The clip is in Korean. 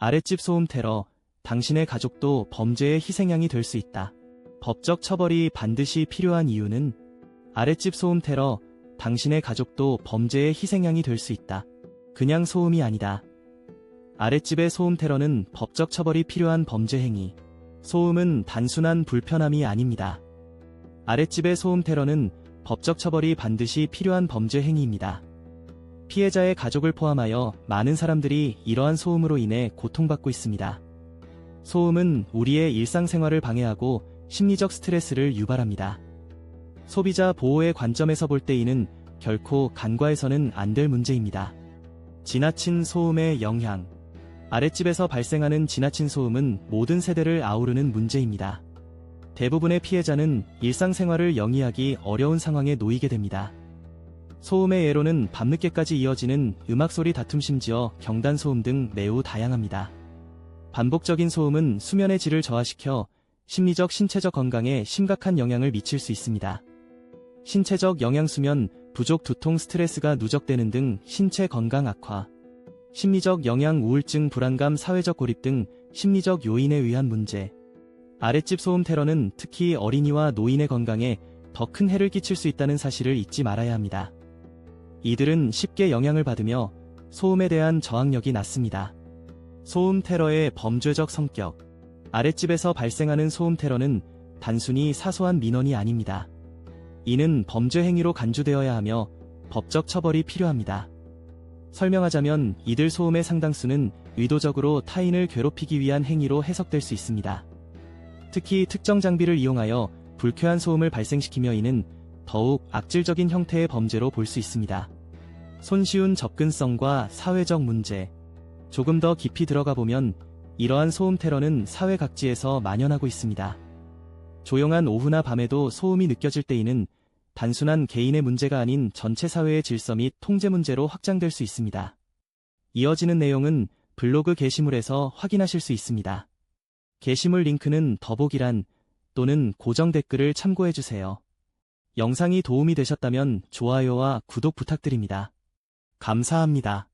아랫집 소음 테러, 당신의 가족도 범죄의 희생양이 될 수 있다. 법적 처벌이 반드시 필요한 이유는 아랫집 소음 테러, 당신의 가족도 범죄의 희생양이 될 수 있다. 그냥 소음이 아니다. 아랫집의 소음 테러는 법적 처벌이 필요한 범죄 행위. 소음은 단순한 불편함이 아닙니다. 아랫집의 소음 테러는 법적 처벌이 반드시 필요한 범죄 행위입니다. 피해자의 가족을 포함하여 많은 사람들이 이러한 소음으로 인해 고통받고 있습니다. 소음은 우리의 일상생활을 방해하고 심리적 스트레스를 유발합니다. 소비자 보호의 관점에서 볼 때 이는 결코 간과해서는 안 될 문제입니다. 지나친 소음의 영향. 아랫집에서 발생하는 지나친 소음은 모든 세대를 아우르는 문제입니다. 대부분의 피해자는 일상생활을 영위하기 어려운 상황에 놓이게 됩니다. 소음의 예로는 밤늦게까지 이어지는 음악소리 다툼 심지어 경단소음 등 매우 다양합니다. 반복적인 소음은 수면의 질을 저하시켜 심리적 신체적 건강에 심각한 영향을 미칠 수 있습니다. 신체적 영향 수면 부족 두통 스트레스가 누적되는 등 신체 건강 악화, 심리적 영향 우울증 불안감 사회적 고립 등 심리적 요인에 의한 문제. 아랫집 소음 테러는 특히 어린이와 노인의 건강에 더 큰 해를 끼칠 수 있다는 사실을 잊지 말아야 합니다. 이들은 쉽게 영향을 받으며 소음에 대한 저항력이 낮습니다. 소음 테러의 범죄적 성격. 아랫집에서 발생하는 소음 테러는 단순히 사소한 민원이 아닙니다. 이는 범죄 행위로 간주되어야 하며 법적 처벌이 필요합니다. 설명하자면 이들 소음의 상당수는 의도적으로 타인을 괴롭히기 위한 행위로 해석될 수 있습니다. 특히 특정 장비를 이용하여 불쾌한 소음을 발생시키며 이는 더욱 악질적인 형태의 범죄로 볼 수 있습니다. 손쉬운 접근성과 사회적 문제. 조금 더 깊이 들어가 보면 이러한 소음 테러는 사회 각지에서 만연하고 있습니다. 조용한 오후나 밤에도 소음이 느껴질 때에는 단순한 개인의 문제가 아닌 전체 사회의 질서 및 통제 문제로 확장될 수 있습니다. 이어지는 내용은 블로그 게시물에서 확인하실 수 있습니다. 게시물 링크는 더보기란 또는 고정 댓글을 참고해주세요. 영상이 도움이 되셨다면 좋아요와 구독 부탁드립니다. 감사합니다.